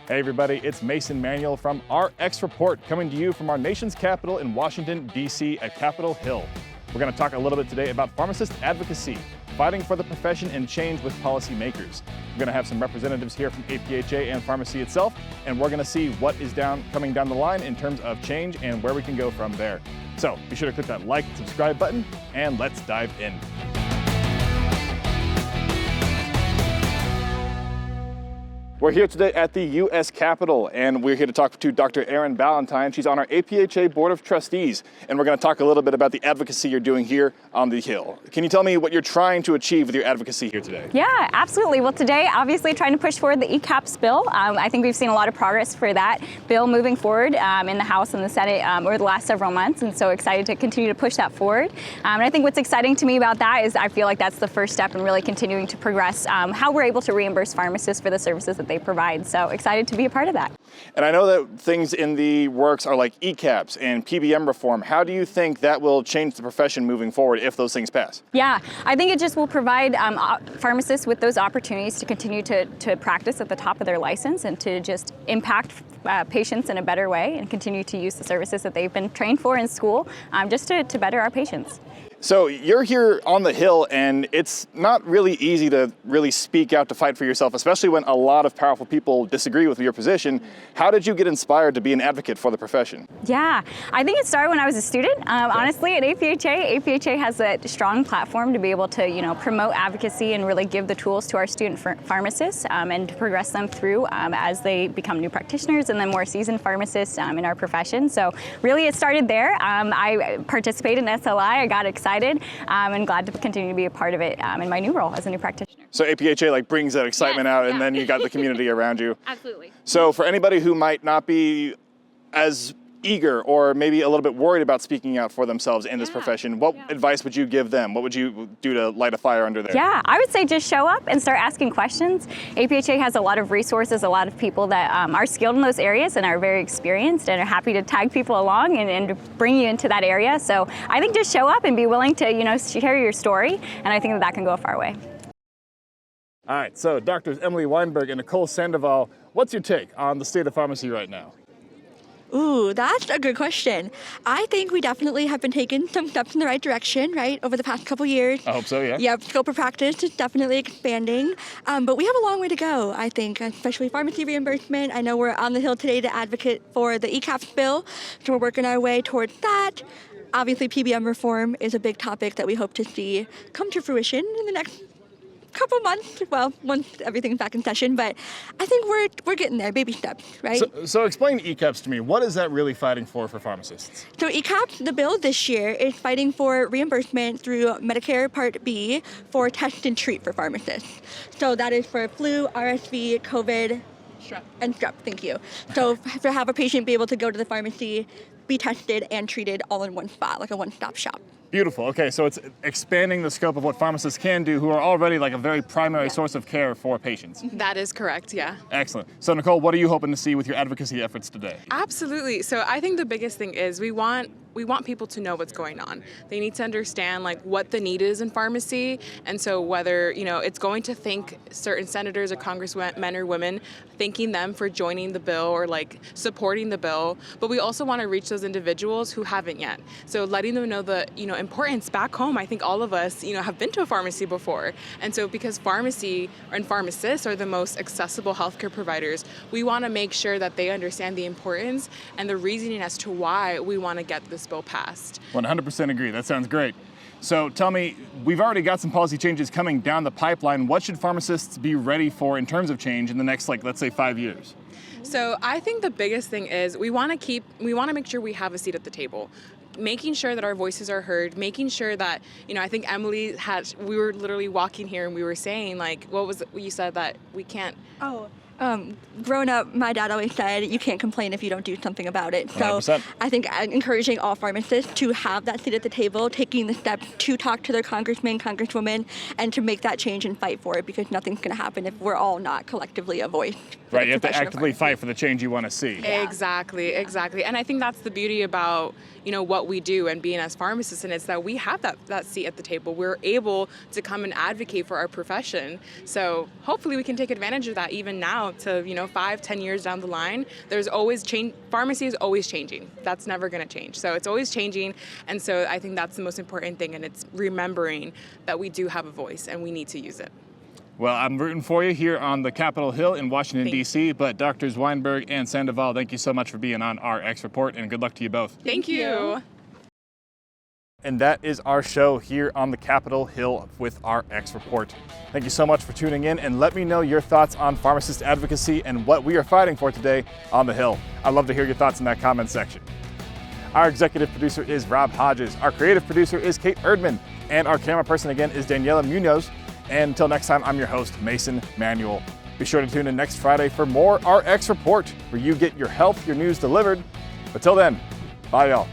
Hey everybody, it's Mason Manuel from RX Report coming to you from our nation's capital in Washington, D.C. at Capitol Hill. We're going to talk a little bit today about pharmacist advocacy, fighting for the profession and change with policymakers. We're going to have some representatives here from APhA and pharmacy itself, and we're going to see what is coming down the line in terms of change and where we can go from there. So be sure to click that like and subscribe button, and let's dive in. We're here today at the U.S. Capitol, and we're here to talk to Dr. Erin Ballentine. She's on our APhA Board of Trustees, and we're going to talk a little bit about the advocacy you're doing here on the Hill. Can you tell me what you're trying to achieve with your advocacy here today? Yeah, absolutely. Well, today, obviously trying to push forward the ECAPS bill. I think we've seen a lot of progress for that bill moving forward in the House and the Senate over the last several months, and so excited to continue to push that forward. And I think what's exciting to me about that is I feel like that's the first step in really continuing to progress how we're able to reimburse pharmacists for the services that they provide. So excited to be a part of that. And I know that things in the works are like ECAPS and PBM reform. How do you think that will change the profession moving forward if those things pass? Yeah, I think it just will provide pharmacists with those opportunities to continue to practice at the top of their license and to just impact patients in a better way and continue to use the services that they've been trained for in school just to better our patients. So you're here on the Hill, and it's not really easy to really speak out to fight for yourself, especially when a lot of powerful people disagree with your position. How did you get inspired to be an advocate for the profession? Yeah, I think it started when I was a student. Honestly, at APhA has a strong platform to be able to, promote advocacy and really give the tools to our student pharmacists and to progress them through as they become new practitioners and then more seasoned pharmacists in our profession. So really, it started there. I participated in SLI. I got excited. And glad to continue to be a part of it in my new role as a new practitioner. So APhA brings that excitement out, and then you got the community around you. Absolutely. So for anybody who might not be as eager or maybe a little bit worried about speaking out for themselves in this profession, what advice would you give them? What would you do to light a fire under there? Yeah, I would say just show up and start asking questions. APhA has a lot of resources, a lot of people that are skilled in those areas and are very experienced and are happy to tag people along and bring you into that area. So I think just show up and be willing to, share your story, and I think that can go a far way. All right, so Drs. Emily Weyenberg and Nicole Sandoval, what's your take on the state of pharmacy right now? Ooh, that's a good question. I think we definitely have been taking some steps in the right direction, right, over the past couple years. I hope so, yeah. Yep, scope of practice is definitely expanding, but we have a long way to go, I think, especially pharmacy reimbursement. I know we're on the Hill today to advocate for the ECAPS bill, so we're working our way towards that. Obviously, PBM reform is a big topic that we hope to see come to fruition in the next couple months, well, once everything's back in session, but I think we're getting there, baby steps, right? So explain ECAPS to me. What is that really fighting for pharmacists? So ECAPS, the bill this year, is fighting for reimbursement through Medicare Part B for test and treat for pharmacists. So that is for flu, RSV, COVID, and strep, thank you. So to have a patient be able to go to the pharmacy, be tested and treated all in one spot, like a one-stop shop. Beautiful. Okay, so it's expanding the scope of what pharmacists can do who are already like a very primary source of care for patients. That is correct, yeah. Excellent. So Nicole, what are you hoping to see with your advocacy efforts today? Absolutely. So I think the biggest thing is we want people to know what's going on. They need to understand what the need is in pharmacy, and so whether it's going to thank certain senators or congressmen or women, thanking them for joining the bill or supporting the bill, but we also want to reach those individuals who haven't yet. So letting them know the importance back home. I think all of us have been to a pharmacy before, and so because pharmacy and pharmacists are the most accessible healthcare providers, we want to make sure that they understand the importance and the reasoning as to why we want to get this bill passed. 100% agree. That sounds great. So tell me, we've already got some policy changes coming down the pipeline. What should pharmacists be ready for in terms of change in the next, let's say, 5 years? So I think the biggest thing is we want to make sure we have a seat at the table. Making sure that our voices are heard, making sure that, I think Emily we were literally walking here and we were saying, what was it you said that we can't? Growing up, my dad always said, you can't complain if you don't do something about it. So 100%. I think encouraging all pharmacists to have that seat at the table, taking the steps to talk to their congressmen, congresswomen, and to make that change and fight for it, because nothing's going to happen if we're all not collectively a voice. Right, you have to actively fight for the change you want to see. Yeah. Exactly. And I think that's the beauty about, what we do and being as pharmacists, and it's that we have that seat at the table. We're able to come and advocate for our profession. So hopefully we can take advantage of that even now now to, 5-10 years down the line, there's always change. Pharmacy is always changing. That's never going to change. So it's always changing. And so I think that's the most important thing. And it's remembering that we do have a voice and we need to use it. Well, I'm rooting for you here on the Capitol Hill in Washington, D.C., but Drs. Weyenberg and Sandoval, thank you so much for being on our X Report, and good luck to you both. Thank you. And that is our show here on the Capitol Hill with our X Report. Thank you so much for tuning in, and let me know your thoughts on pharmacist advocacy and what we are fighting for today on the Hill. I'd love to hear your thoughts in that comment section. Our executive producer is Rob Hodges. Our creative producer is Kate Erdmann. And our camera person again is Daniella Munoz. And until next time, I'm your host, Mason Manuel. Be sure to tune in next Friday for more RX Report, where you get your health, your news delivered. But till then, bye y'all.